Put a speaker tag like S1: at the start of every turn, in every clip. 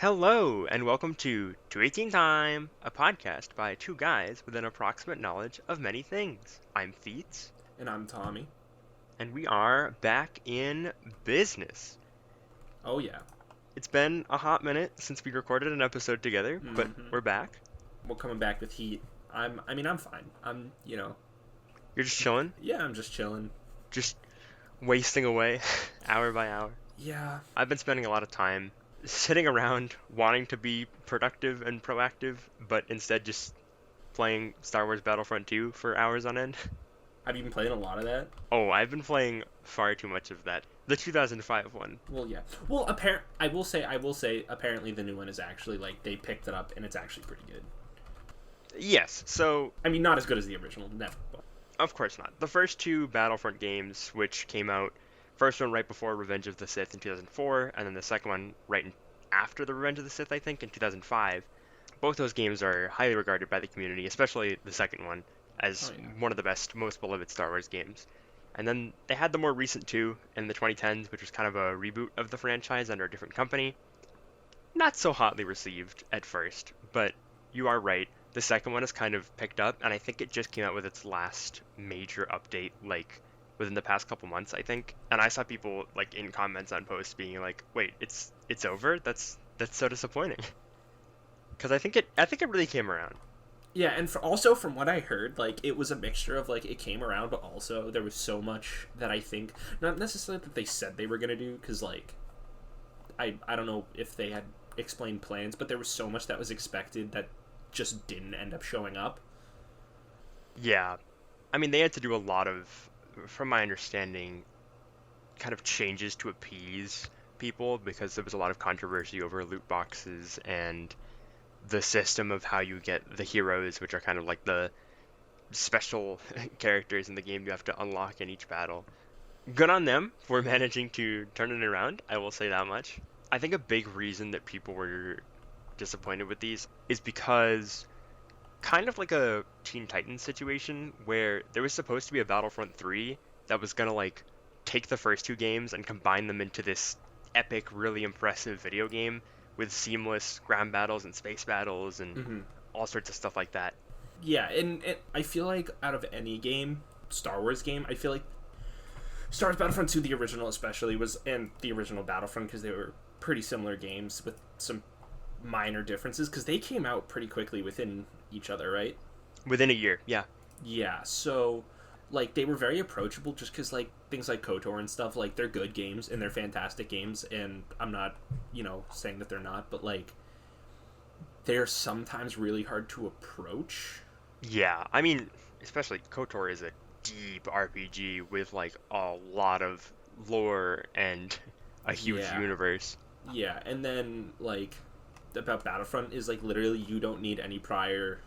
S1: Hello, and welcome to 218 Time, a podcast by two guys with an approximate knowledge of many things. I'm Feets,
S2: And I'm Tommy.
S1: and we are back in business.
S2: Oh yeah.
S1: It's been a hot minute since we recorded an episode together, but
S2: Mm-hmm.
S1: we're back.
S2: We're coming back with heat. I'm fine.
S1: You're just chilling,
S2: Yeah, I'm just chilling.
S1: just wasting away hour by hour.
S2: Yeah.
S1: I've been spending a lot of time sitting around wanting to be productive and proactive, but instead just playing Star Wars Battlefront 2 for hours on end.
S2: Have you been playing a lot of that?
S1: Oh, I've been playing far too much of that. The 2005 one.
S2: Well, yeah. Well, I will say, apparently the new one is actually like they picked it up and it's actually pretty good.
S1: Yes, so
S2: I mean, not as good as the original, never. But
S1: of course not. The first two Battlefront games, which came out, first one right before Revenge of the Sith in 2004, and then the second one after the Revenge of the Sith, I think, in 2005. Both those games are highly regarded by the community, especially the second one,
S2: oh
S1: as
S2: yeah.
S1: one of the best, most beloved Star Wars games. And then they had the more recent two in the 2010s, which was kind of a reboot of the franchise under a different company. Not so hotly received at first, but you are right. The second one has kind of picked up, and I think it just came out with its last major update, like within the past couple months, I think. And I saw people like in comments on posts being like, "Wait, it's over? That's so disappointing." Because I think it really came around.
S2: Yeah, and also from what I heard, like it was a mixture of like it came around, but also there was so much that I think not necessarily that they said they were gonna do, because like I don't know if they had explained plans, but there was so much that was expected that just didn't end up showing up.
S1: Yeah, I mean they had to do a lot of, from my understanding, kind of changes to appease people because there was a lot of controversy over loot boxes and the system of how you get the heroes, which are kind of like the special characters in the game you have to unlock in each battle. Good on them for managing to turn it around, I will say that much. I think a big reason that people were disappointed with these is because kind of like a Teen Titans situation where there was supposed to be a Battlefront 3 that was gonna like take the first two games and combine them into this epic, really impressive video game with seamless ground battles and space battles and
S2: Mm-hmm.
S1: all sorts of stuff like that.
S2: Yeah, and I feel like out of any game, Star Wars game, I feel like Star Wars Battlefront 2, the original especially, was and the original Battlefront, because they were pretty similar games with some minor differences, because they came out pretty quickly within each other, right?
S1: Within a year, yeah.
S2: Yeah, so like they were very approachable, just because like things like KOTOR and stuff, like they're good games and they're fantastic games, and I'm not saying that they're not, but like they're sometimes really hard to approach.
S1: Yeah, I mean, especially KOTOR is a deep RPG with like a lot of lore and a huge
S2: Yeah.
S1: universe.
S2: Yeah, and then like about Battlefront is like literally you don't need any prior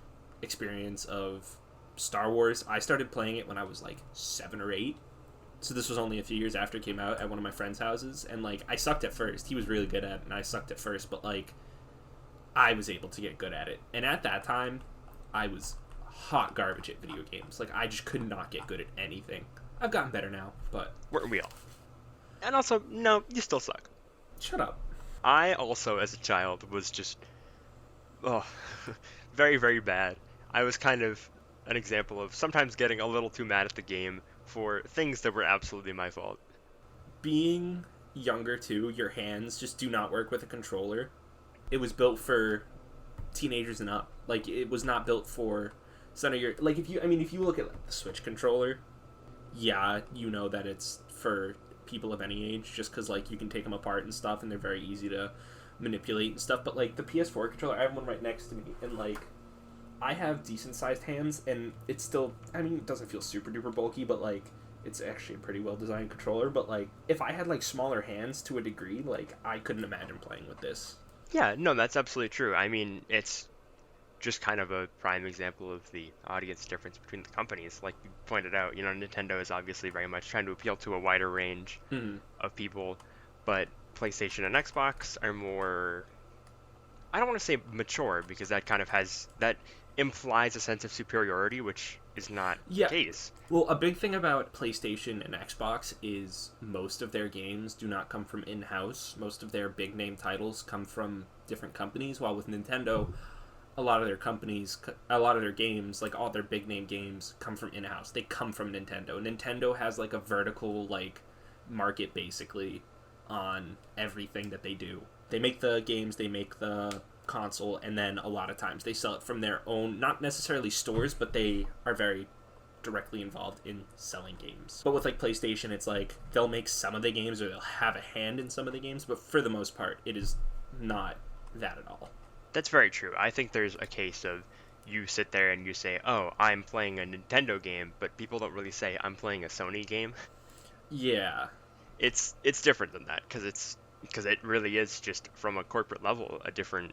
S2: experience of Star Wars. I started playing it when I was like 7 or 8, so this was only a few years after it came out at one of my friends' houses, and like I sucked at first. He was really good at it, and I sucked at first, but like I was able to get good at it. And at that time, I was hot garbage at video games. Like I just could not get good at anything. I've gotten better now, but
S1: Weren't we all? And also, no, you still suck.
S2: shut up.
S1: I also, as a child, was just, oh, very, very bad. I was kind of an example of sometimes getting a little too mad at the game for things that were absolutely my fault.
S2: Being younger too, your hands just do not work with a controller. It was built for teenagers and up. Like it was not built for some of your like if you look at like, the Switch controller, yeah, you know that it's for people of any age just cuz like you can take them apart and stuff and they're very easy to manipulate and stuff, but like the PS4 controller, I have one right next to me, and like I have decent sized hands, and it's still, I mean, it doesn't feel super duper bulky, but like it's actually a pretty well designed controller. But like if I had like smaller hands to a degree, like I couldn't imagine playing with this.
S1: Yeah, no, that's absolutely true. I mean, it's just kind of a prime example of the audience difference between the companies. Like you pointed out, Nintendo is obviously very much trying to appeal to a wider range
S2: Mm-hmm.
S1: of people, but PlayStation and Xbox are more, I don't want to say mature because that kind of has, that implies a sense of superiority, which is not the
S2: Yeah.
S1: case.
S2: Well, a big thing about PlayStation and Xbox is most of their games do not come from in-house. Most of their big name titles come from different companies, while with Nintendo, a lot of their companies, a lot of their games, like all their big name games, come from in-house. They come from Nintendo. Nintendo has like a vertical like market basically on everything that they do. They make the games, they make the console, and then a lot of times they sell it from their own, not necessarily stores, but they are very directly involved in selling games. But with like PlayStation, it's like they'll make some of the games or they'll have a hand in some of the games, but for the most part, it is not that at all.
S1: That's very true. I think there's a case of you sit there and you say, "Oh, I'm playing a Nintendo game," but people don't really say, "I'm playing a Sony game."
S2: Yeah.
S1: It's different than that because it really is just from a corporate level a different,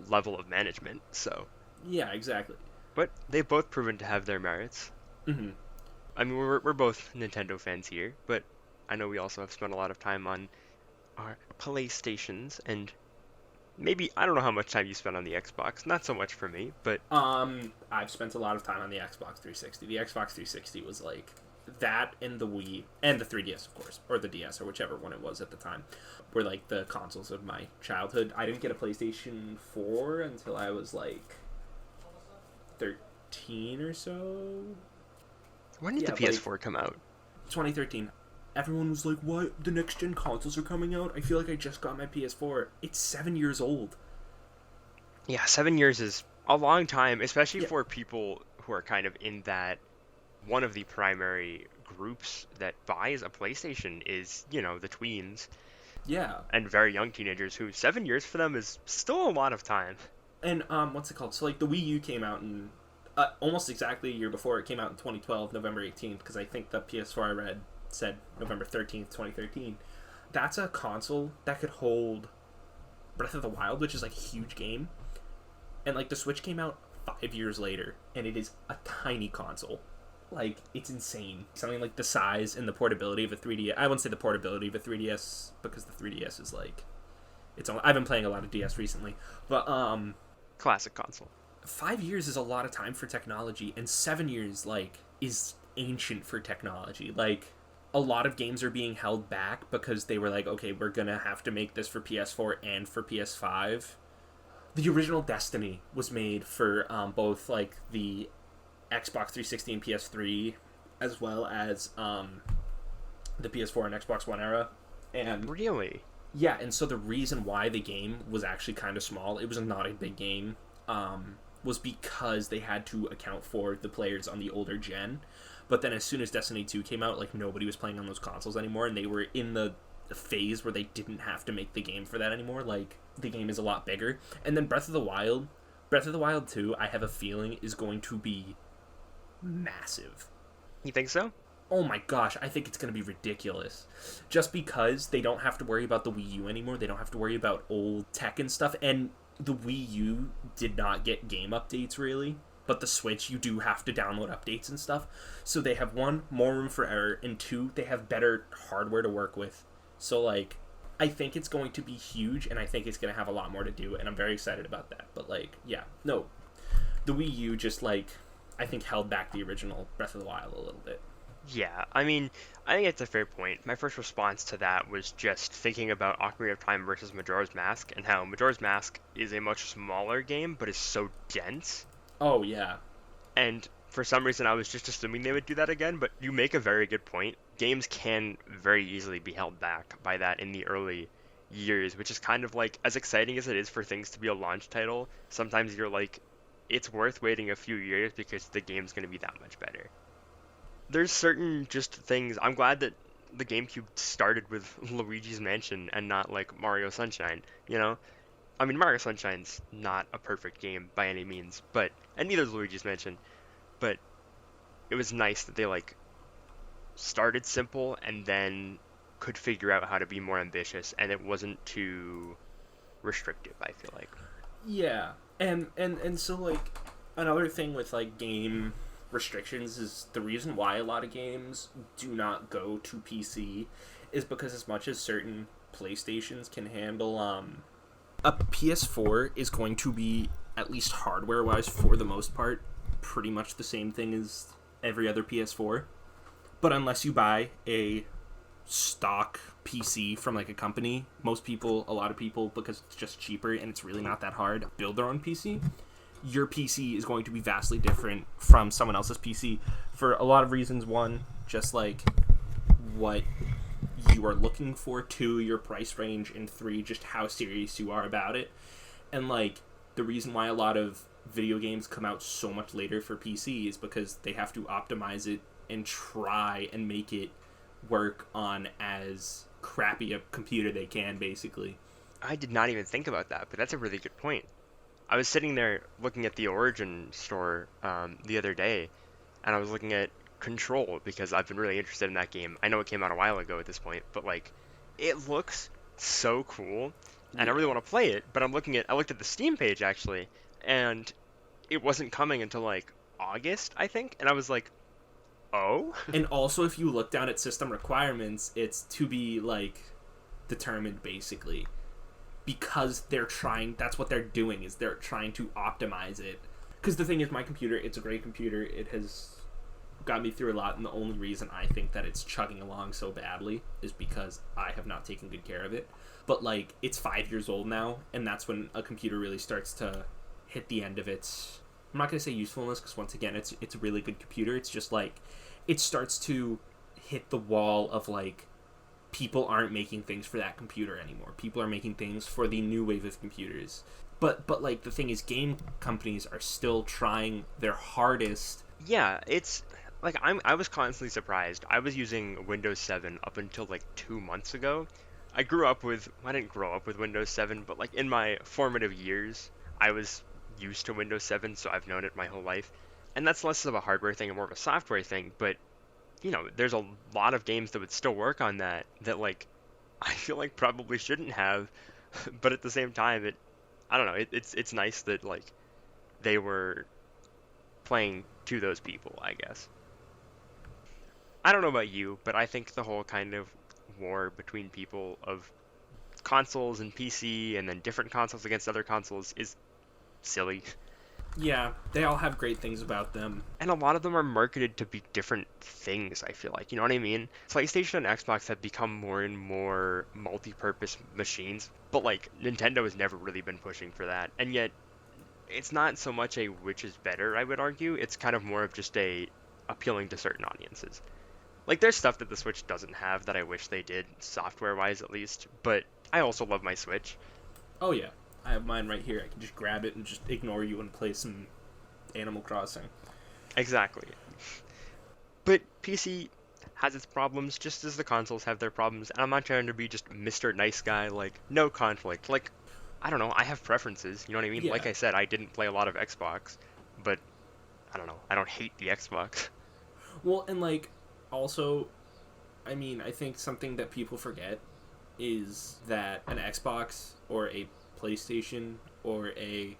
S1: level of management. So,
S2: Yeah, exactly.
S1: but they've both proven to have their merits.
S2: Hmm.
S1: I mean, we're both Nintendo fans here, but I know we also have spent a lot of time on our PlayStations, and maybe I don't know how much time you spent on the Xbox. Not so much for me, but
S2: I've spent a lot of time on the Xbox 360. The Xbox 360 was like that, and the Wii and the 3DS, of course, or the DS, or whichever one it was at the time, were like the consoles of my childhood. I didn't get a PlayStation 4 until I was like 13 or so.
S1: when did
S2: Yeah,
S1: the PS4 come out?
S2: 2013. Everyone was like, "What? The next gen consoles are coming out?" I feel like I just got my PS4. It's 7 years old.
S1: Yeah, 7 years is a long time, especially
S2: Yeah,
S1: for people who are kind of in that one of the primary groups that buys a PlayStation is, the tweens
S2: yeah.
S1: and very young teenagers who 7 years for them is still a lot of time.
S2: And what's it called? So like the Wii U came out in almost exactly a year before. It came out in 2012, November 18th, because I think the PS4 I read said November 13th, 2013. That's a console that could hold Breath of the Wild, which is like a huge game. And like the Switch came out 5 years later, and it is a tiny console. Like, it's insane. Something like the size and the portability of a 3DS. I wouldn't say the portability of a 3DS, because the 3DS is like, I've been playing a lot of DS recently, but
S1: Classic console.
S2: 5 years is a lot of time for technology, and 7 years like is ancient for technology. Like, a lot of games are being held back because they were like, okay, we're gonna have to make this for PS4 and for PS5. The original Destiny was made for both like the Xbox 360 and PS3, as well as the PS4 and Xbox One era. And
S1: Really?
S2: yeah, and so the reason why the game was actually kind of small, it was not a big game, was because they had to account for the players on the older gen. But then as soon as Destiny 2 came out, like, nobody was playing on those consoles anymore, and they were in the phase where they didn't have to make the game for that anymore. Like, the game is a lot bigger. And then Breath of the Wild 2, I have a feeling, is going to be massive.
S1: You think so?
S2: Oh my gosh, I think it's going to be ridiculous. Just because they don't have to worry about the Wii U anymore, they don't have to worry about old tech and stuff, and the Wii U did not get game updates really, but the Switch, you do have to download updates and stuff. So they have, one, more room for error, and two, they have better hardware to work with. So, like, I think it's going to be huge, and I think it's going to have a lot more to do, and I'm very excited about that. But, like, yeah, no. The Wii U just, like, I think held back the original Breath of the Wild a little bit.
S1: Yeah, I mean, I think it's a fair point. My first response to that was just thinking about Ocarina of Time versus Majora's Mask, and how Majora's Mask is a much smaller game, but is so dense.
S2: Oh, yeah.
S1: And for some reason, I was just assuming they would do that again, but you make a very good point. Games can very easily be held back by that in the early years, which is kind of like, as exciting as it is for things to be a launch title, sometimes you're like, it's worth waiting a few years because the game's going to be that much better. There's certain just things. I'm glad that the GameCube started with Luigi's Mansion and not like Mario Sunshine, you know? I mean, Mario Sunshine's not a perfect game by any means, and neither is Luigi's Mansion, but it was nice that they like started simple and then could figure out how to be more ambitious, and it wasn't too restrictive, I feel like.
S2: Yeah. And so, like, another thing with, like, game restrictions is the reason why a lot of games do not go to PC is because as much as certain PlayStations can handle, a PS4 is going to be, at least hardware-wise, for the most part, pretty much the same thing as every other PS4. But unless you buy a stock PC from like a company, a lot of people, because it's just cheaper and it's really not that hard, build their own PC. Your PC is going to be vastly different from someone else's PC for a lot of reasons. One, just like what you are looking for. Two, your price range. And three, just how serious you are about it. And like the reason why a lot of video games come out so much later for PC is because they have to optimize it and try and make it work on as crappy a computer they can, basically.
S1: I did not even think about that, but that's a really good point. I was sitting there looking at the Origin store the other day, and I was looking at Control because I've been really interested in that game. I know it came out a while ago at this point, but like, it looks so cool, and I
S2: Yeah.
S1: really want to play it. But I looked at the Steam page actually, and it wasn't coming until like August, I think, and I was like, oh,
S2: And also, if you look down at system requirements, it's to be like determined, basically, because that's what they're doing, is they're trying to optimize it. Because the thing is, my computer, it's a great computer. It has got me through a lot, and the only reason I think that it's chugging along so badly is because I have not taken good care of it. But like, it's 5 years old now, and that's when a computer really starts to hit the end of its, I'm not going to say usefulness, because once again, it's a really good computer. It's just like, it starts to hit the wall of like, people aren't making things for that computer anymore. People are making things for the new wave of computers. But like, the thing is, game companies are still trying their hardest.
S1: yeah, it's like I was constantly surprised. I was using Windows 7 up until like 2 months ago. I didn't grow up with Windows 7, but like in my formative years, I was used to Windows 7, so I've known it my whole life. And that's less of a hardware thing and more of a software thing, but there's a lot of games that would still work on that like I feel like probably shouldn't have, but at the same time, I don't know, it's nice that like they were playing to those people, I guess. I don't know about you, but I think the whole kind of war between people of consoles and PC and then different consoles against other consoles is silly.
S2: Yeah, they all have great things about them.
S1: And a lot of them are marketed to be different things, I feel like. You know what I mean? PlayStation and Xbox have become more and more multi-purpose machines, but like Nintendo has never really been pushing for that. And yet it's not so much a which is better, I would argue. It's kind of more of just a appealing to certain audiences. Like there's stuff that the Switch doesn't have that I wish they did, software-wise at least, but I also love my Switch.
S2: Oh yeah, I have mine right here. I can just grab it and just ignore you and play some Animal Crossing.
S1: Exactly. But PC has its problems just as the consoles have their problems, and I'm not trying to be just Mr. Nice Guy, like, no conflict. Like, I don't know, I have preferences, you know what I mean? Like
S2: Yeah.
S1: I said, I didn't play a lot of Xbox, but I don't know, I don't hate the Xbox.
S2: Well, and like, also, I mean, I think something that people forget is that an Xbox or a PlayStation or a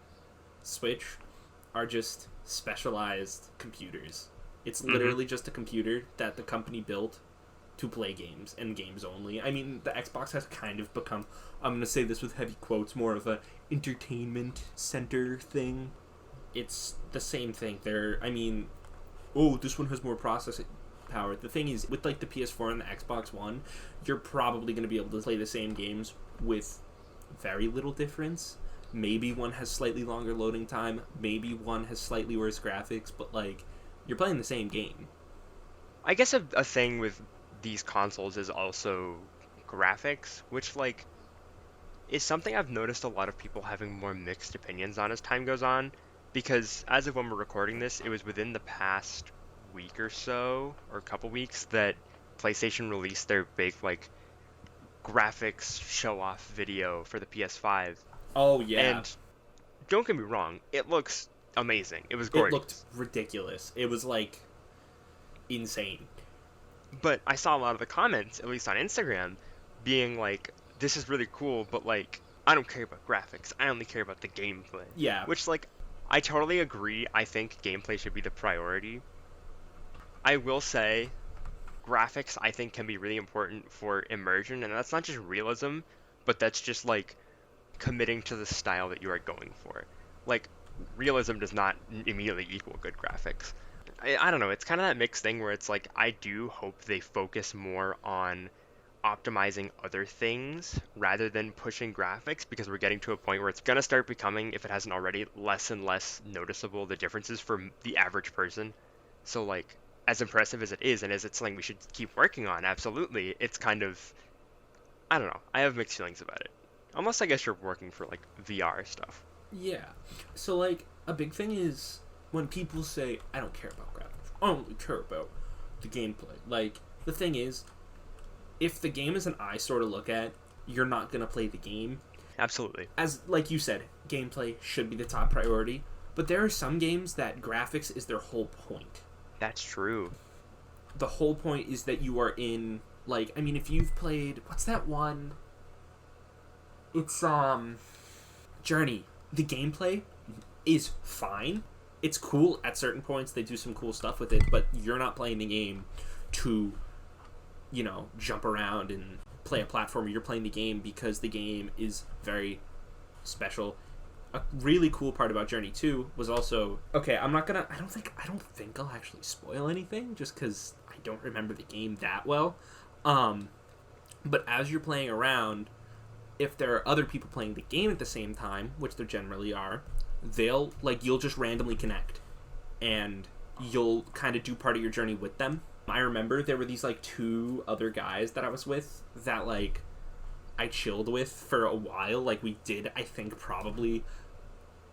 S2: Switch are just specialized computers. It's
S1: Hmm.
S2: literally just a computer that the company built to play games and games only. I mean, the Xbox has kind of become, I'm going to say this with heavy quotes, more of a entertainment center thing. It's the same thing. I mean, oh, this one has more processing power. The thing is, with like the PS4 and the Xbox One, you're probably going to be able to play the same games with very little difference. Maybe one has slightly longer loading time, maybe one has slightly worse graphics, but like, you're playing the same game.
S1: I guess a thing with these consoles is also graphics, which, like, is something I've noticed a lot of people having more mixed opinions on as time goes on, because as of when we're recording this, it was within the past week or so, or a couple weeks, that PlayStation released their big, like, graphics show-off video for the PS5.
S2: Oh yeah,
S1: And don't get me wrong, it looks amazing. It was
S2: it looked
S1: gorgeous.
S2: ridiculous. It was like insane.
S1: But I saw a lot of the comments, at least on Instagram, being like, this is really cool, but like, I don't care about graphics. I only care about the gameplay.
S2: Yeah,
S1: Which, like, I totally agree. I think gameplay should be the priority. I will say, graphics, I think, can be really important for immersion, and that's not just realism, but that's just, like, committing to the style that you are going for. Like, realism does not immediately equal good graphics. I don't know, it's kind of that mixed thing where it's like I do hope they focus more on optimizing other things rather than pushing graphics, because we're getting to a point where it's going to start becoming, if it hasn't already, less and less noticeable the differences for the average person. So like, as impressive as it is and as it's something we should keep working on, absolutely, it's kind of, I don't know, I have mixed feelings about it. Unless I guess you're working for like VR stuff.
S2: Yeah. So like a big thing is when people say I don't care about graphics. I don't really care about the gameplay. Like the thing is, if the game is an eyesore to look at, you're not gonna play the game.
S1: Absolutely.
S2: As like you said, gameplay should be the top priority. But there are some games that graphics is their whole point.
S1: That's true.
S2: The whole point is that you are in like I mean if you've played what's that one? It's Journey. The gameplay is fine. It's cool at certain points. They do some cool stuff with it, but you're not playing the game to, you know, jump around and play a platformer. You're playing the game because the game is very special. A really cool part about Journey 2 was also okay. I don't think I'll actually spoil anything just because I don't remember the game that well. But as you're playing around, if there are other people playing the game at the same time, which there generally are, you'll just randomly connect and you'll kind of do part of your journey with them. I remember there were these like two other guys that I was with that like I chilled with for a while. Like we did, I think probably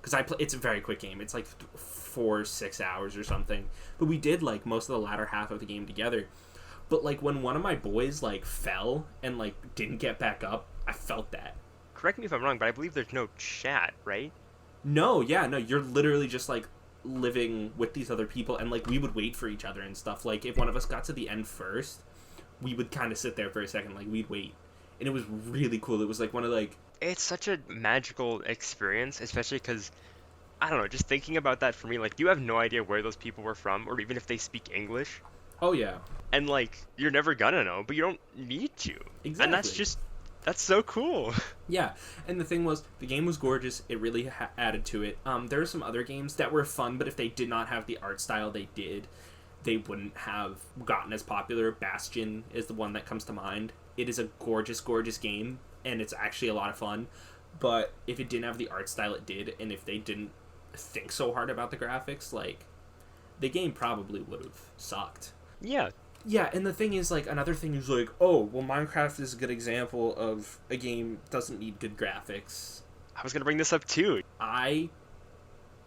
S2: because it's a very quick game. It's like 4-6 hours or something. But we did like most of the latter half of the game together. But like when one of my boys like fell and like didn't get back up, I felt that.
S1: Correct me if I'm wrong, but I believe there's no chat, right?
S2: No, yeah, no, you're literally just like living with these other people, and like we would wait for each other and stuff. Like if one of us got to the end first, we would kind of sit there for a second, like we'd wait, and it was really cool. It was like one of like
S1: It's such a magical experience, especially because, I don't know, just thinking about that for me, like, you have no idea where those people were from, or even if they speak English.
S2: oh yeah,
S1: And, like, you're never gonna know, but you don't need to. And
S2: exactly.
S1: that's so cool.
S2: Yeah, and the thing was, the game was gorgeous. It really added to it. There are some other games that were fun, but if they did not have the art style they wouldn't have gotten as popular. Bastion is the one that comes to mind. It is a gorgeous, gorgeous game, and it's actually a lot of fun. But if it didn't have the art style it did, and if they didn't think so hard about the graphics, like, the game probably would have sucked.
S1: Yeah,
S2: Yeah, and the thing is, like, another thing is, like, oh, well, Minecraft is a good example of a game doesn't need good graphics.
S1: I was gonna bring this up too.
S2: I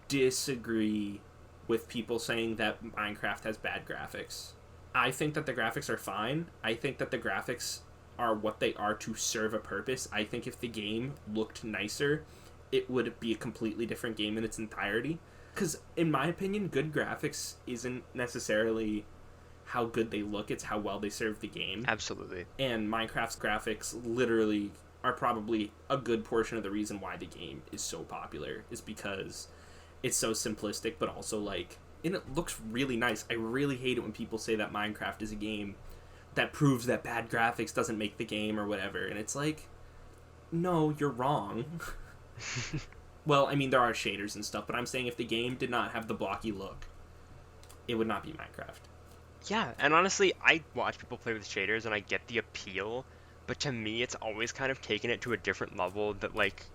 S2: disagree with people saying that Minecraft has bad graphics. I think that the graphics are fine. I think that the graphics are what they are to serve a purpose. I think if the game looked nicer, it would be a completely different game in its entirety. Because, in my opinion, good graphics isn't necessarily how good they look, it's how well they serve the game.
S1: Absolutely.
S2: And Minecraft's graphics literally are probably a good portion of the reason why the game is so popular, is because it's so simplistic, but also like, and it looks really nice. I really hate it when people say that Minecraft is a game that proves that bad graphics doesn't make the game or whatever, and it's like, no, you're wrong. Well, I mean, there are shaders and stuff, but I'm saying if the game did not have the blocky look, it would not be Minecraft.
S1: Yeah, and honestly, I watch people play with shaders and I get the appeal, but to me, it's always kind of taken it to a different level that, like,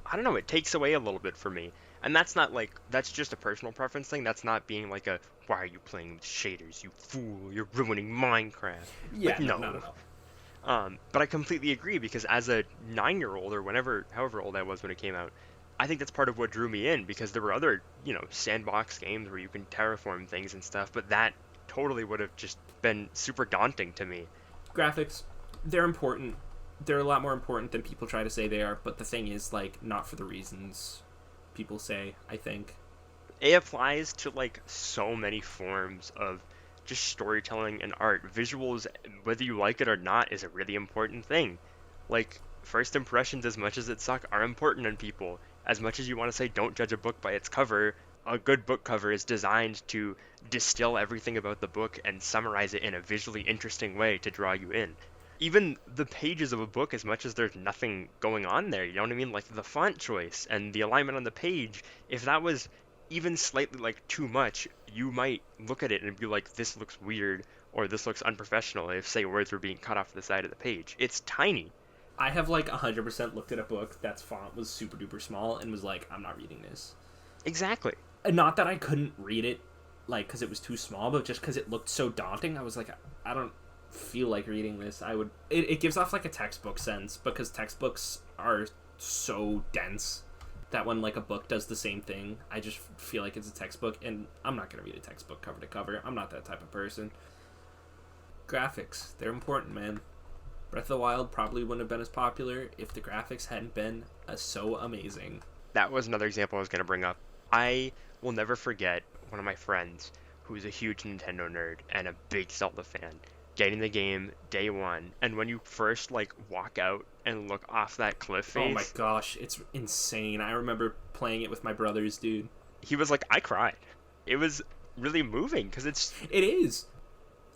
S1: I don't know, it takes away a little bit for me. And that's not like, that's just a personal preference thing. That's not being like a, why are you playing with shaders, you fool? You're ruining Minecraft.
S2: Yeah,
S1: Like,
S2: no, not
S1: no.
S2: at all.
S1: But I completely agree because as a 9-year-old or however old I was when it came out, I think that's part of what drew me in because there were other, sandbox games where you can terraform things and stuff, but that totally would have just been super daunting to me.
S2: Graphics, they're important. They're a lot more important than people try to say they are, but the thing is, like, not for the reasons people say, I think.
S1: It applies to like so many forms of just storytelling and art. Visuals, whether you like it or not, is a really important thing. Like, first impressions, as much as it suck, are important in people. As much as you want to say don't judge a book by its cover, a good book cover is designed to distill everything about the book and summarize it in a visually interesting way to draw you in. even the pages of a book, as much as there's nothing going on there, you know what I mean? Like the font choice and the alignment on the page, if that was even slightly like too much, you might look at it and be like, this looks weird or this looks unprofessional if, say, words were being cut off the side of the page. It's tiny.
S2: I have like 100% looked at a book that's font was super duper small and was like, I'm not reading this.
S1: Exactly.
S2: And not that I couldn't read it, like, because it was too small, but just because it looked so daunting, I was like, I don't feel like reading this. It gives off like a textbook sense because textbooks are so dense that when like a book does the same thing, I just feel like it's a textbook, and I'm not gonna read a textbook cover to cover. I'm not that type of person. Graphics, they're important, man. Breath of the Wild probably wouldn't have been as popular if the graphics hadn't been so amazing.
S1: That was another example I was going to bring up. I will never forget one of my friends who's a huge Nintendo nerd and a big Zelda fan getting the game day one. And when you first like walk out and look off that cliff
S2: Oh my
S1: face,
S2: gosh, it's insane. I remember playing it with my brothers, dude.
S1: he was like, I cried. It was really moving because
S2: It is.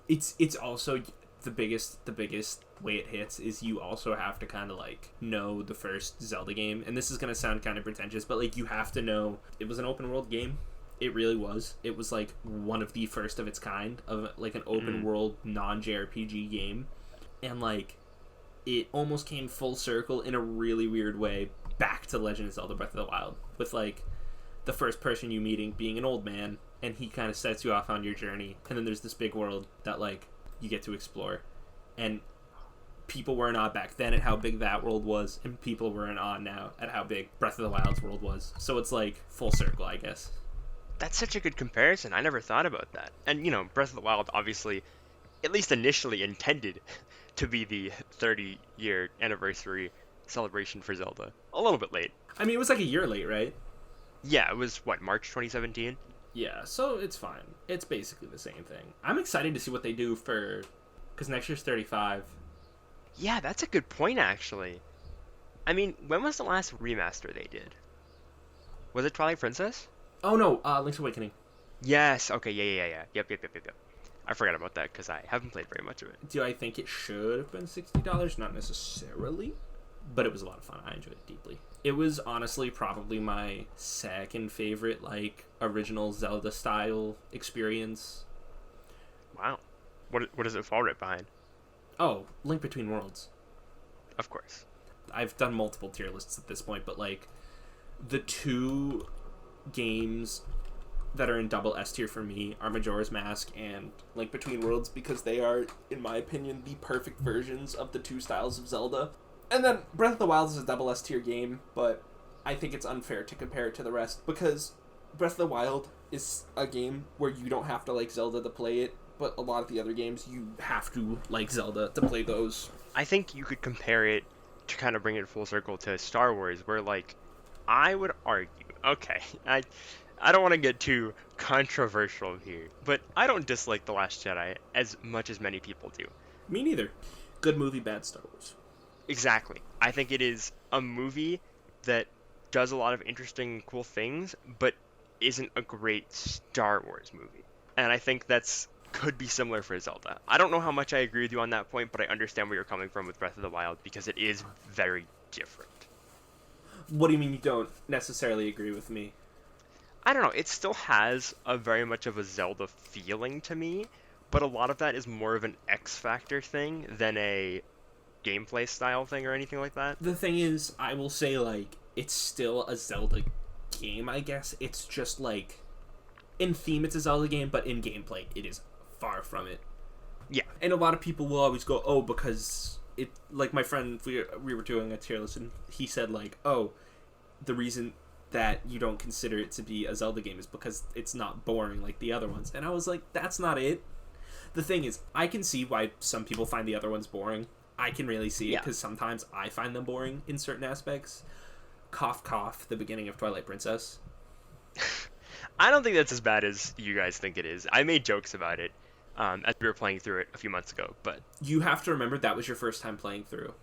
S2: It's also the biggest way it hits is you also have to kind of like know the first Zelda game, and this is gonna sound kind of pretentious, but like you have to know it was an open world game. It really was. It was like one of the first of its kind of like an open world non JRPG game, and like it almost came full circle in a really weird way back to Legend of Zelda Breath of the Wild with like the first person you meeting being an old man, and he kind of sets you off on your journey, and then there's this big world that like you get to explore, and people were in awe back then at how big that world was, and people were in awe now at how big Breath of the Wild's world was. So it's like full circle, I guess.
S1: that's such a good comparison. I never thought about that. And you know, Breath of the Wild obviously, at least initially, intended to be the 30-year anniversary celebration for Zelda. A little bit late.
S2: I mean, it was like a year late, right?
S1: Yeah, it was what, March 2017?
S2: Yeah, so it's fine. It's basically the same thing. I'm excited to see what they do for, because next year's 35.
S1: Yeah, that's a good point actually. I mean, when was the last remaster they did? Was it Twilight Princess?
S2: Oh no, Link's Awakening.
S1: Yes. Okay. Yeah. Yep. I forgot about that because I haven't played very much of it.
S2: Do I think it should have been $60? Not necessarily, but it was a lot of fun. I enjoyed it deeply. It was honestly probably my second favorite, like, original Zelda style experience.
S1: Wow. What does it fall right behind?
S2: Oh, Link Between Worlds.
S1: Of course.
S2: I've done multiple tier lists at this point, but like the two games that are in double S tier for me are Majora's Mask and Link Between Worlds because they are, in my opinion, the perfect versions of the two styles of Zelda. And then Breath of the Wild is a double S tier game, but I think it's unfair to compare it to the rest because Breath of the Wild is a game where you don't have to like Zelda to play it, but a lot of the other games you have to like Zelda to play those.
S1: I think you could compare it to kind of bring it full circle to Star Wars, where like I would argue, okay, I don't want to get too controversial here, but I don't dislike The Last Jedi as much as many people do.
S2: Me neither. Good movie, bad Star Wars.
S1: Exactly. I think it is a movie that does a lot of interesting, cool things, but isn't a great Star Wars movie. And I think that's could be similar for Zelda. I don't know how much I agree with you on that point, but I understand where you're coming from with Breath of the Wild because it is very different.
S2: What do you mean you don't necessarily agree with me?
S1: I don't know, it still has a very much of a Zelda feeling to me, but a lot of that is more of an X Factor thing than a gameplay style thing or anything like that.
S2: The thing is, I will say, like, it's still a Zelda game, I guess. It's just, like, in theme it's a Zelda game, but in gameplay it is far from it.
S1: Yeah.
S2: And a lot of people will always go, oh, because it, like, my friend, we were doing a tier list, and he said, like, oh, the reason that you don't consider it to be a Zelda game is because it's not boring like the other ones. And I was like, that's not it. The thing is, I can see why some people find the other ones boring. I can really see it because sometimes I find them boring in certain aspects. Cough, cough, the beginning of Twilight Princess.
S1: I don't think that's as bad as you guys think it is. I made jokes about it as we were playing through it a few months ago, but
S2: You have to remember that was your first time playing through.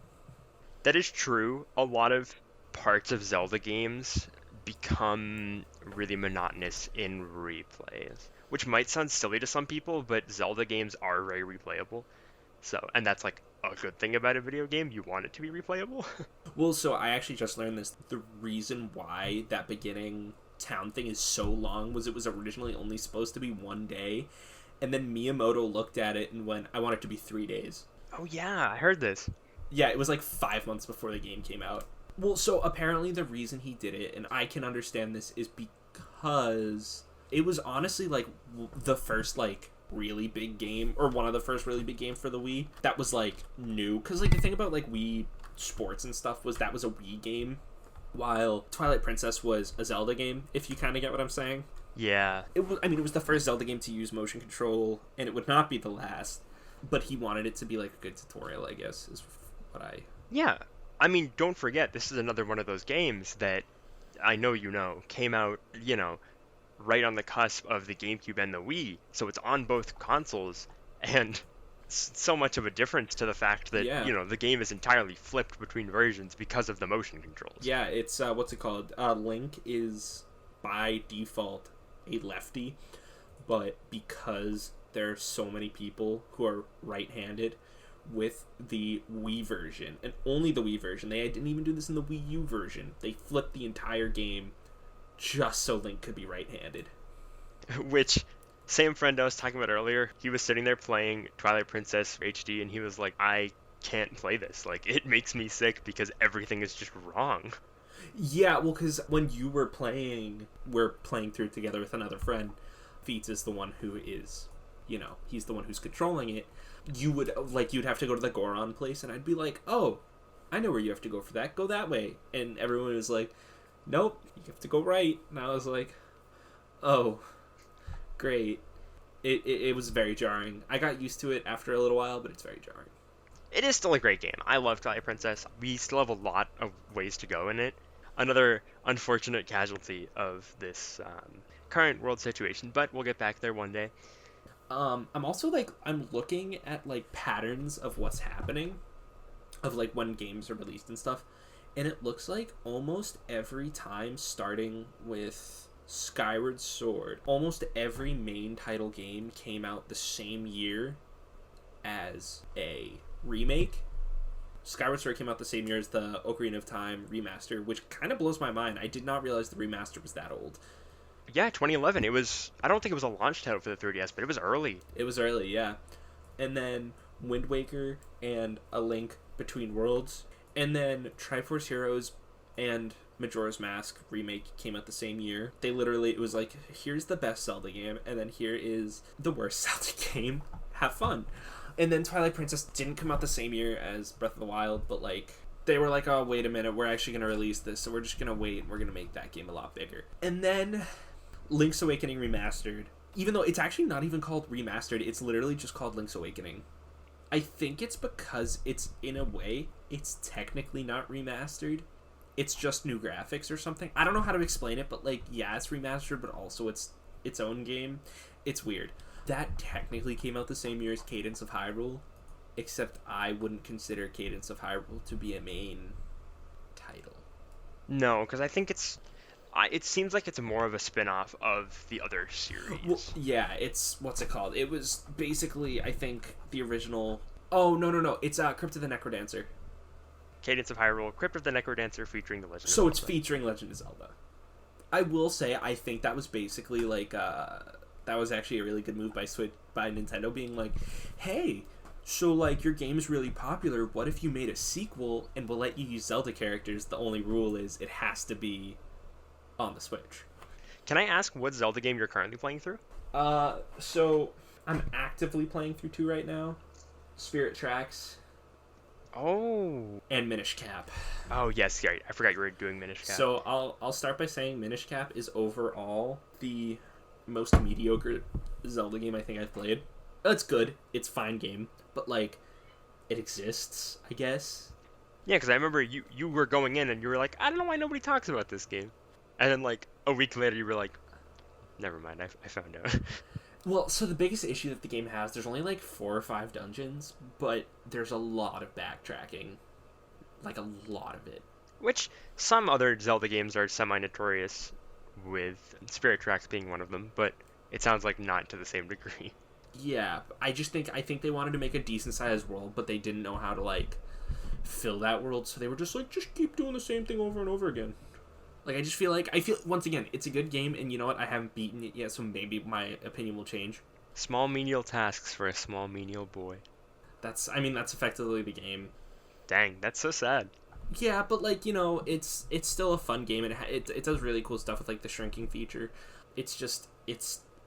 S1: that is true. A lot of parts of Zelda games become really monotonous in replays, which might sound silly to some people, but Zelda games are very replayable. So, and that's like a good thing about a video game. You want it to be replayable.
S2: Well, so I actually just learned this. The reason why that beginning town thing is so long was it was originally only supposed to be 1 day, and then Miyamoto looked at it and went, I want it to be 3 days.
S1: Oh yeah, I heard this.
S2: Yeah, it was like 5 months before the game came out. Well, so apparently the reason he did it, and I can understand this, is because it was honestly like the first like really big game, or one of the first really big games for the Wii that was like new. Because like the thing about like Wii Sports and stuff was that was a Wii game, while Twilight Princess was a Zelda game. If you kind of get what I'm saying.
S1: Yeah.
S2: It was. I mean, it was the first Zelda game to use motion control, and it would not be the last. But he wanted it to be like a good tutorial, I guess, is what I.
S1: Yeah. I mean, don't forget, this is another one of those games that I know came out, right on the cusp of the GameCube and the Wii, so it's on both consoles, and so much of a difference to the fact that,
S2: Yeah.
S1: The game is entirely flipped between versions because of the motion controls.
S2: Yeah, it's what's it called? Link is by default a lefty, but because there are so many people who are right-handed with the Wii version, and only the Wii version, they didn't even do this in the Wii U version. They flipped the entire game just so Link could be right-handed.
S1: Which, same friend I was talking about earlier, he was sitting there playing Twilight Princess HD, and he was like, I can't play this. Like, it makes me sick because everything is just wrong.
S2: Yeah, well, because when you were playing, we're playing through it together with another friend. Feats is the one who is, he's the one who's controlling it. You'd have to go to the Goron place, and I'd be like, oh, I know where you have to go for that. Go that way. And everyone was like, nope, you have to go right. And I was like, oh, great. It was very jarring. I got used to it after a little while, but it's very jarring.
S1: It is still a great game. I love Twilight Princess. We still have a lot of ways to go in it. Another unfortunate casualty of this current world situation, but we'll get back there one day.
S2: I'm also I'm looking at like patterns of what's happening, of like when games are released and stuff, and it looks like almost every time, starting with Skyward Sword, almost every main title game came out the same year as a remake. Skyward Sword came out the same year as the Ocarina of Time remaster, which kind of blows my mind. I did not realize the remaster was that old.
S1: Yeah, 2011. I don't think it was a launch title for the 3DS, but it was early.
S2: It was early, yeah. And then Wind Waker and A Link Between Worlds. And then Triforce Heroes and Majora's Mask remake came out the same year. It was like, here's the best Zelda game, and then here is the worst Zelda game. Have fun. And then Twilight Princess didn't come out the same year as Breath of the Wild, but they were like, oh, wait a minute, we're actually going to release this, so we're just going to wait, and we're going to make that game a lot bigger. And then Link's Awakening Remastered, even though it's actually not even called Remastered, it's literally just called Link's Awakening. I think it's because in a way, it's technically not remastered. It's just new graphics or something. I don't know how to explain it, but yeah, it's remastered, but also it's its own game. It's weird. That technically came out the same year as Cadence of Hyrule, except I wouldn't consider Cadence of Hyrule to be a main title.
S1: No, because I think it seems like it's more of a spin-off of the other series.
S2: Well, yeah, it's, what's it called? It was basically, I think, the original... Oh, no, it's Crypt of the Necrodancer.
S1: Cadence of Hyrule, Crypt of the Necrodancer featuring the Legend of
S2: So
S1: Zelda.
S2: it's featuring Legend of Zelda. I will say, I think that was basically that was actually a really good move by Nintendo, being like, hey, so your game's really popular, what if you made a sequel and we'll let you use Zelda characters? The only rule is it has to be on the Switch.
S1: Can I ask what Zelda game you're currently playing through?
S2: So I'm actively playing through 2 right now. Spirit Tracks.
S1: Oh.
S2: And Minish Cap.
S1: Oh, yes, right. I forgot you were doing Minish Cap.
S2: So I'll start by saying Minish Cap is overall the most mediocre Zelda game I think I've played. It's good. It's a fine game. But, it exists, I guess.
S1: Yeah, because I remember you were going in and you were like, I don't know why nobody talks about this game. And then, a week later, you were like, never mind, I found out.
S2: Well, so the biggest issue that the game has, there's only 4 or 5 dungeons, but there's a lot of backtracking. A lot of it.
S1: Which some other Zelda games are semi-notorious, with Spirit Tracks being one of them, but it sounds like not to the same degree.
S2: Yeah, I think they wanted to make a decent sized world, but they didn't know how to like fill that world, so they were just like, just keep doing the same thing over and over again. Like I feel once again, it's a good game, and you know what? I haven't beaten it yet, so maybe my opinion will change.
S1: Small menial tasks for a small menial boy.
S2: That's effectively the game.
S1: Dang, that's so sad.
S2: Yeah, but like it's still a fun game, and it does really cool stuff with like the shrinking feature. It's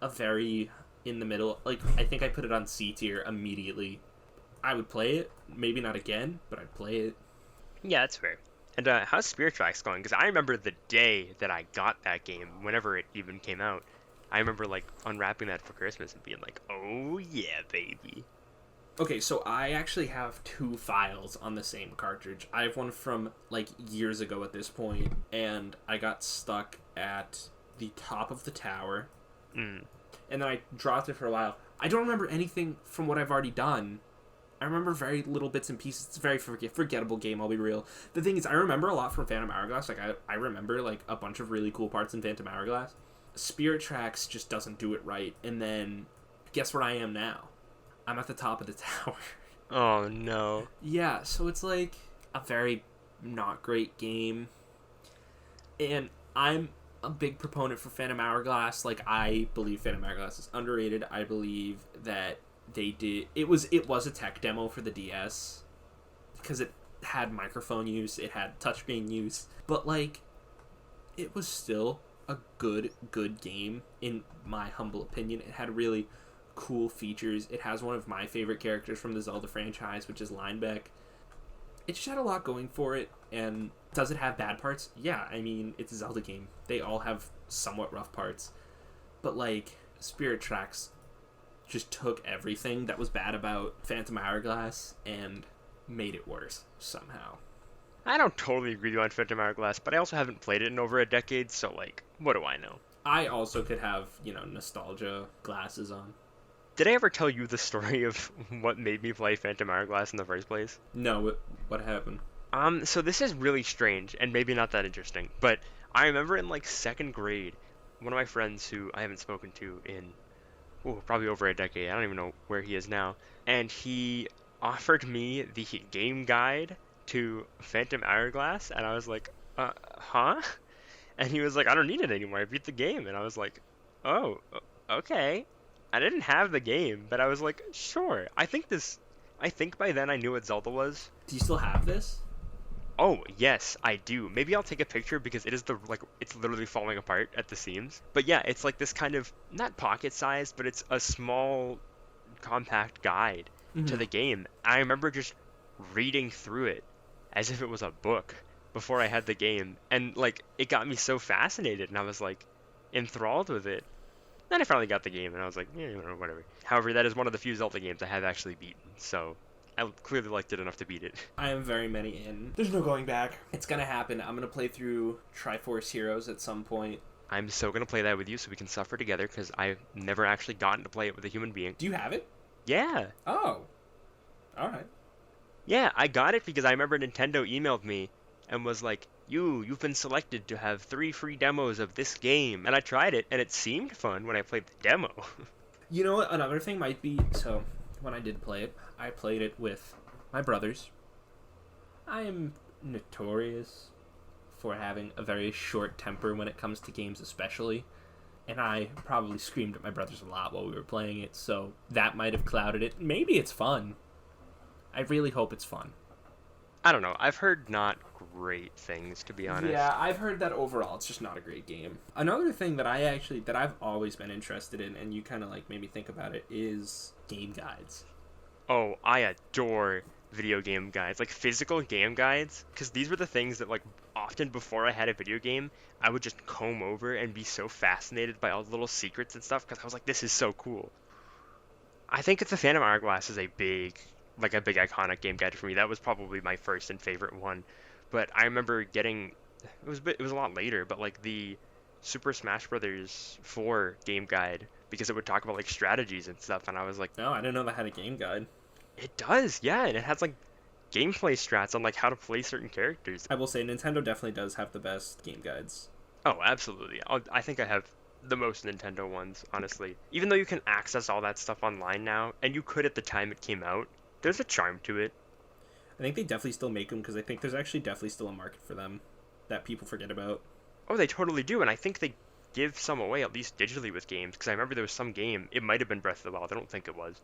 S2: a very in the middle. Like I think I put it on C tier immediately. I would play it, maybe not again, but I'd play it.
S1: Yeah, that's fair. And how's Spirit Tracks going? Because I remember the day that I got that game, whenever it even came out. I remember like unwrapping that for Christmas and being like, "Oh yeah, baby."
S2: Okay, so I actually have two files on the same cartridge. I have one from like years ago at this point, and I got stuck at the top of the tower,
S1: Mm.
S2: and then I dropped it for a while. I don't remember anything from what I've already done. I remember very little bits and pieces. It's a very forgettable game, I'll be real. The thing is, I remember a lot from Phantom Hourglass. Like, I remember, like, a bunch of really cool parts in Phantom Hourglass. Spirit Tracks just doesn't do it right. And then, guess where I am now? I'm at the top of the tower.
S1: Oh no.
S2: Yeah, so it's, like, a very not great game. And I'm a big proponent for Phantom Hourglass. Like, I believe Phantom Hourglass is underrated. I believe that it was a tech demo for the DS because it had microphone use, it had touchscreen use, but like it was still a good game in my humble opinion. It had really cool features. It has one of my favorite characters from the Zelda franchise, which is Linebeck. It just had a lot going for it. And does it have bad parts? Yeah, I mean, it's a Zelda game. They all have somewhat rough parts, but like Spirit Tracks just took everything that was bad about Phantom Hourglass and made it worse somehow.
S1: I don't totally agree with you on Phantom Hourglass, but I also haven't played it in over a decade, so like, what do I know?
S2: I also could have, nostalgia glasses on.
S1: Did I ever tell you the story of what made me play Phantom Hourglass in the first place?
S2: No, what happened?
S1: So this is really strange and maybe not that interesting, but I remember in like second grade, one of my friends who I haven't spoken to in probably over a decade. I don't even know where he is now. And he offered me the game guide to Phantom Hourglass, and I was like, huh? And he was like, I don't need it anymore. I beat the game. And I was like, oh, okay. I didn't have the game, but I was like, sure. I think by then I knew what Zelda was.
S2: Do you still have this?
S1: Oh, yes, I do. Maybe I'll take a picture because it is it's literally falling apart at the seams. But yeah, it's like this kind of, not pocket sized, but it's a small, compact guide to
S2: Mm-hmm.
S1: the game. I remember just reading through it as if it was a book before I had the game. And like, it got me so fascinated and I was like enthralled with it. Then I finally got the game and I was like, yeah, whatever. However, that is one of the few Zelda games I have actually beaten. So I clearly liked it enough to beat it.
S2: I am very many in. There's no going back. It's gonna happen. I'm gonna play through Triforce Heroes at some point.
S1: I'm so gonna play that with you so we can suffer together because I've never actually gotten to play it with a human being.
S2: Do you have it?
S1: Yeah,
S2: Oh, all right.
S1: yeah, I got it because I remember Nintendo emailed me and was like, you've been selected to have 3 free demos of this game. And I tried it and it seemed fun when I played the demo.
S2: You know what? Another thing might be so. When I did play it, I played it with my brothers. I am notorious for having a very short temper when it comes to games, especially. And I probably screamed at my brothers a lot while we were playing it, so that might have clouded it. Maybe it's fun. I really hope it's fun.
S1: I don't know. I've heard not great things, to be honest.
S2: Yeah, I've heard that overall it's just not a great game. Another thing that I've always been interested in, and you kind of like made me think about it, is game guides.
S1: Oh, I adore video game guides, like physical game guides, because these were the things that like often before I had a video game, I would just comb over and be so fascinated by all the little secrets and stuff, because I was like, this is so cool. I think it's the Phantom Hourglass is a big iconic game guide for me. That was probably my first and favorite one. But I remember getting, it was a lot later, but like the Super Smash Brothers 4 game guide because it would talk about like strategies and stuff, and I was like,
S2: No, I didn't know that had a game guide.
S1: it does, yeah, and it has like gameplay strats on like how to play certain characters.
S2: I will say Nintendo definitely does have the best game guides.
S1: Oh, absolutely. I think I have the most Nintendo ones, honestly. Even though you can access all that stuff online now, and you could at the time it came out, there's a charm to it.
S2: I think they definitely still make them because I think there's actually definitely still a market for them that people forget about.
S1: Oh, they totally do, and I think they give some away at least digitally with games. Because I remember there was some game, it might have been Breath of the Wild, I don't think it was,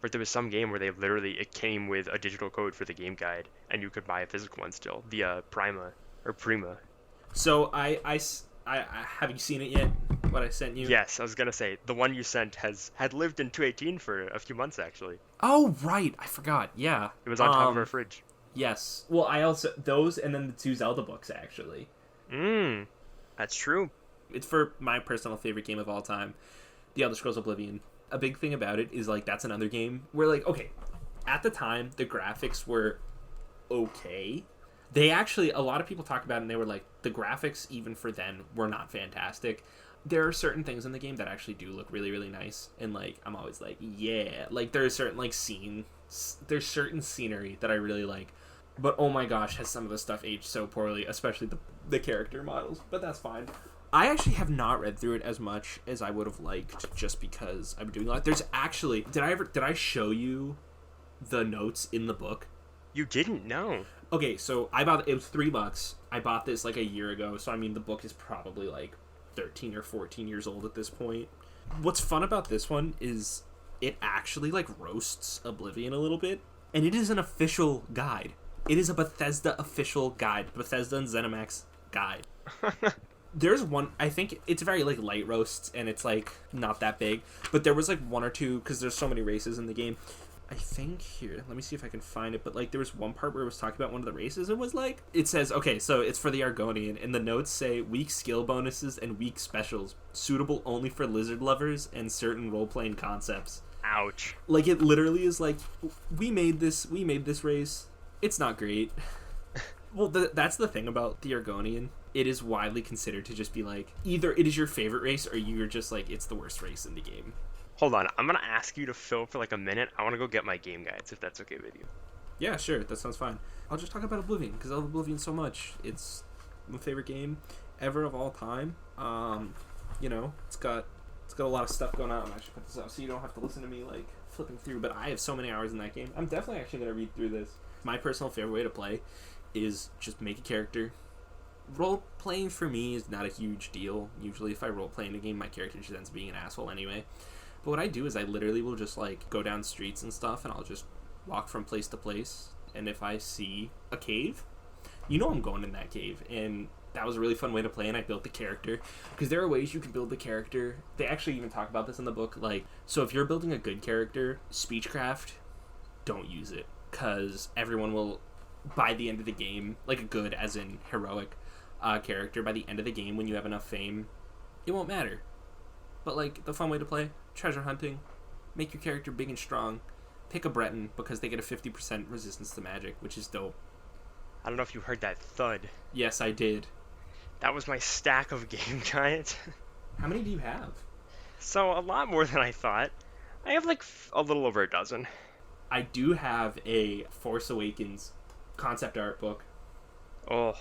S1: but there was some game where they literally it came with a digital code for the game guide, and you could buy a physical one still, the Prima.
S2: So I have you seen it yet? What I sent you?
S1: Yes, I was gonna say the one you sent had lived in 218 for a few months actually.
S2: Oh right, I forgot. Yeah.
S1: It was on top of our fridge.
S2: Yes. Well, I also those and then the two Zelda books actually.
S1: That's true.
S2: It's for my personal favorite game of all time, The Elder Scrolls Oblivion. A big thing about it is like that's another game where like okay, at the time the graphics were okay. They actually a lot of people talk about it and they were like the graphics even for then were not fantastic. There are certain things in the game that actually do look really really nice and like I'm always like yeah, like there's certain like there's certain scenery that I really like. But oh my gosh, has some of the stuff aged so poorly, especially the character models. But that's fine. I actually have not read through it as much as I would have liked, just because I'm doing a lot. There's actually did I show you the notes in the book?
S1: You didn't know.
S2: Okay, so I bought it was $3. I bought this like a year ago, so I mean the book is probably like 13 or 14 years old at this point. What's fun about this one is it actually like roasts Oblivion a little bit, and it is an official guide. It is a Bethesda official guide, Bethesda and ZeniMax guide. There's one, I think it's very like light roasts and it's like not that big, but there was like one or two because there's so many races in the game. I think here, let me see if I can find it, but like there was one part where it was talking about one of the races. It was like, it says, okay, so it's for the Argonian, and the notes say weak skill bonuses and weak specials, suitable only for lizard lovers and certain role-playing concepts.
S1: Ouch.
S2: Like it literally is like, we made this race. It's not great. Well, that's the thing about the Argonian. It is widely considered to just be like, either it is your favorite race or you're just like, it's the worst race in the game.
S1: Hold on, I'm gonna ask you to fill for like a minute. I want to go get my game guides if that's okay with you.
S2: Yeah, sure, that sounds fine. I'll just talk about Oblivion because I love Oblivion so much. It's my favorite game ever of all time. You know, it's got a lot of stuff going on. I should put this up so you don't have to listen to me like flipping through. But I have so many hours in that game. I'm definitely actually gonna read through this. My personal favorite way to play is just make a character. Role playing for me is not a huge deal. Usually, if I role play in a game, my character just ends up being an asshole anyway. But what I do is I literally will just like go down streets and stuff, and I'll just walk from place to place. And if I see a cave, you know I'm going in that cave. And that was a really fun way to play, and I built the character. Because there are ways you can build the character. They actually even talk about this in the book. Like, so if you're building a good character, speechcraft, don't use it. Because everyone will, by the end of the game, like a good as in heroic character, by the end of the game when you have enough fame, it won't matter. But like the fun way to play, treasure hunting, make your character big and strong, pick a Breton because they get a 50% resistance to magic, which is dope.
S1: I don't know if you heard that thud.
S2: Yes, I did.
S1: That was my stack of game guides.
S2: How many do you have?
S1: So a lot more than I thought. I have like a little over a dozen.
S2: I do have a Force Awakens concept art book.
S1: Oh,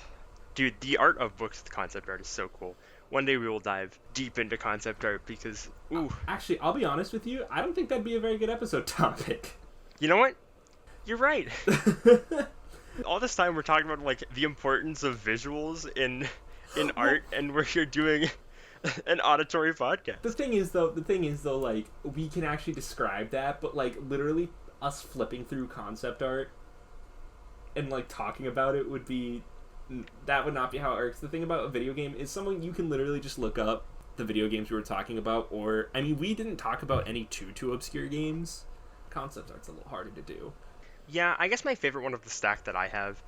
S1: dude, the art of books with concept art is so cool. One day we will dive deep into concept art because, ooh.
S2: Actually, I'll be honest with you, I don't think that'd be a very good episode topic.
S1: You know what? You're right. All this time we're talking about like the importance of visuals in art, and we're here doing an auditory podcast.
S2: The thing is though, like, we can actually describe that, but like literally us flipping through concept art and like talking about it would not be how it works. The thing about a video game is someone you can literally just look up the video games we were talking about, or I mean we didn't talk about any too obscure games. Concept art's a little harder to do.
S1: Yeah, I guess my favorite one of the stack that I have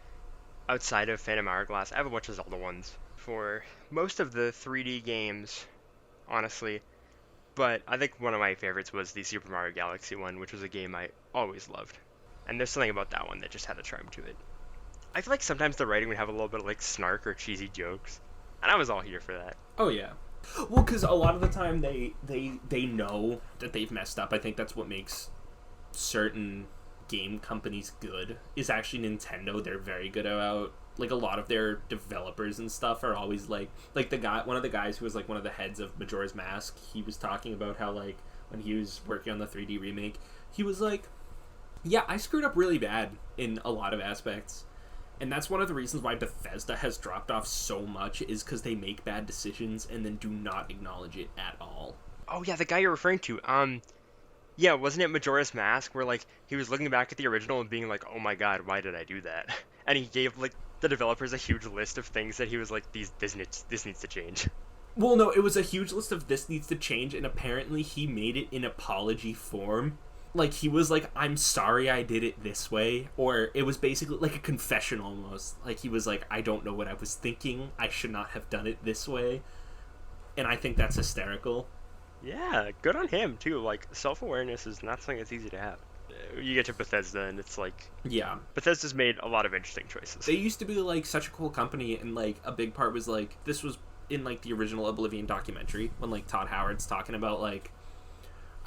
S1: outside of Phantom Hourglass, I have a bunch of Zelda ones for most of the 3D games, honestly. But I think one of my favorites was the Super Mario Galaxy one, which was a game I always loved. And there's something about that one that just had a charm to it. I feel like sometimes the writing would have a little bit of like snark or cheesy jokes, and I was all here for that.
S2: Oh yeah. Well, because a lot of the time they know that they've messed up. I think that's what makes certain game companies good. Is actually Nintendo. They're very good about like a lot of their developers and stuff are always like the guy, one of the guys who was like one of the heads of Majora's Mask, he was talking about how like when he was working on the 3D remake, he was like, yeah, I screwed up really bad in a lot of aspects. And that's one of the reasons why Bethesda has dropped off so much, is because they make bad decisions and then do not acknowledge it at all.
S1: Oh yeah, the guy you're referring to. Yeah, wasn't it Majora's Mask where like he was looking back at the original and being like, "Oh my God, why did I do that?" And he gave like the developers a huge list of things that he was like, this needs to change."
S2: Well, no, it was a huge list of this needs to change, and apparently he made it in apology form. Like, he was like, I'm sorry I did it this way, or it was basically like a confession almost. Like, he was like, I don't know what I was thinking, I should not have done it this way. And I think that's hysterical.
S1: Yeah, good on him too. Like self-awareness is not something that's easy to have. You get to Bethesda and it's like
S2: Yeah.
S1: Bethesda's made a lot of interesting choices.
S2: They used to be like such a cool company, and like a big part was like, this was in like the original Oblivion documentary when like Todd Howard's talking about like,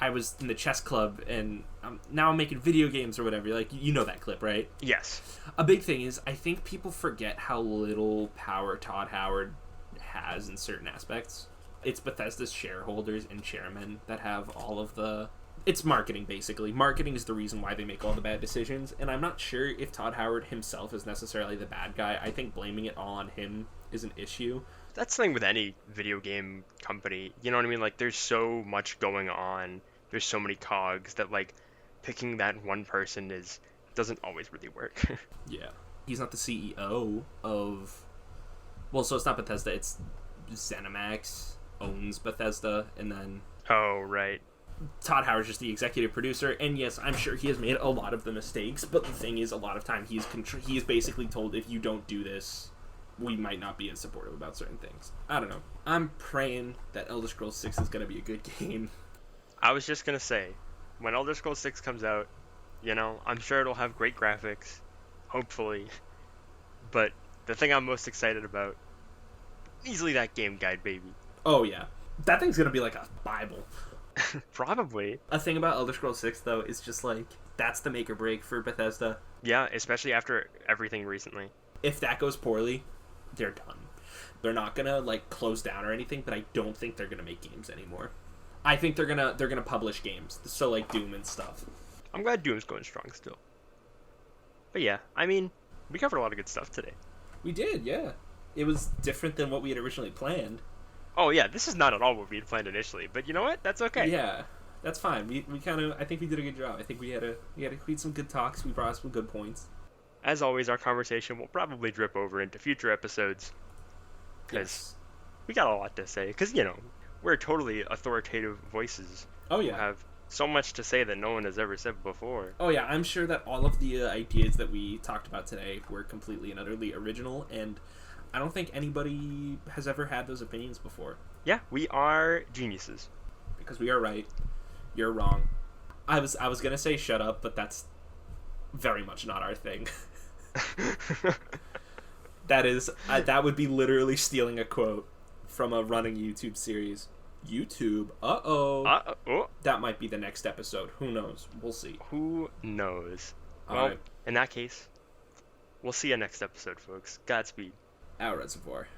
S2: I was in the chess club and now I'm making video games or whatever. Like, you know that clip, right?
S1: Yes.
S2: A big thing is, I think people forget how little power Todd Howard has in certain aspects. It's Bethesda's shareholders and chairmen that have all of the... It's marketing, basically. Marketing is the reason why they make all the bad decisions, and I'm not sure if Todd Howard himself is necessarily the bad guy. I think blaming it all on him is an issue.
S1: That's the thing with any video game company. You know what I mean? Like, there's so much going on. There's so many cogs that, like, picking that one person doesn't always really work.
S2: Yeah. He's not the CEO of... Well, so it's not Bethesda, it's ZeniMax owns Bethesda, and then
S1: Oh, right.
S2: Todd Howard's just the executive producer, and yes, I'm sure he has made a lot of the mistakes, but the thing is, a lot of time he is basically told, if you don't do this, we might not be as supportive about certain things. I don't know. I'm praying that Elder Scrolls 6 is going to be a good game.
S1: I was just gonna say, when Elder Scrolls 6 comes out, you know, I'm sure it'll have great graphics, hopefully. But the thing I'm most excited about, easily that game guide, baby.
S2: Oh, yeah. That thing's going to be like a Bible.
S1: Probably.
S2: A thing about Elder Scrolls 6, though, is just like, that's the make or break for Bethesda.
S1: Yeah, especially after everything recently.
S2: If that goes poorly, they're done. They're not gonna like close down or anything, but I don't think they're gonna make games anymore. I think they're gonna publish games, so like Doom and stuff.
S1: I'm glad Doom's going strong still. But yeah, I mean, we covered a lot of good stuff today.
S2: We did, yeah. It was different than what we had originally planned.
S1: Oh yeah, this is not at all what we had planned initially, but you know what? That's okay.
S2: Yeah, that's fine. We kind of, I think we did a good job. I think we had some good talks. We brought some good points.
S1: As always, our conversation will probably drip over into future episodes. Because we got a lot to say. Because, you know, we're totally authoritative voices.
S2: Oh, yeah.
S1: Who have so much to say that no one has ever said before.
S2: Oh, yeah. I'm sure that all of the ideas that we talked about today were completely and utterly original. And I don't think anybody has ever had those opinions before.
S1: Yeah, we are geniuses.
S2: Because we are right. You're wrong. I was going to say shut up, but that's very much not our thing. That would be literally stealing a quote from a running YouTube series. YouTube.
S1: Uh-oh.
S2: That might be the next episode. Who knows? We'll see.
S1: Who knows?
S2: All
S1: well,
S2: right.
S1: in that case, we'll see you next episode, folks. Godspeed.
S2: Our reservoir.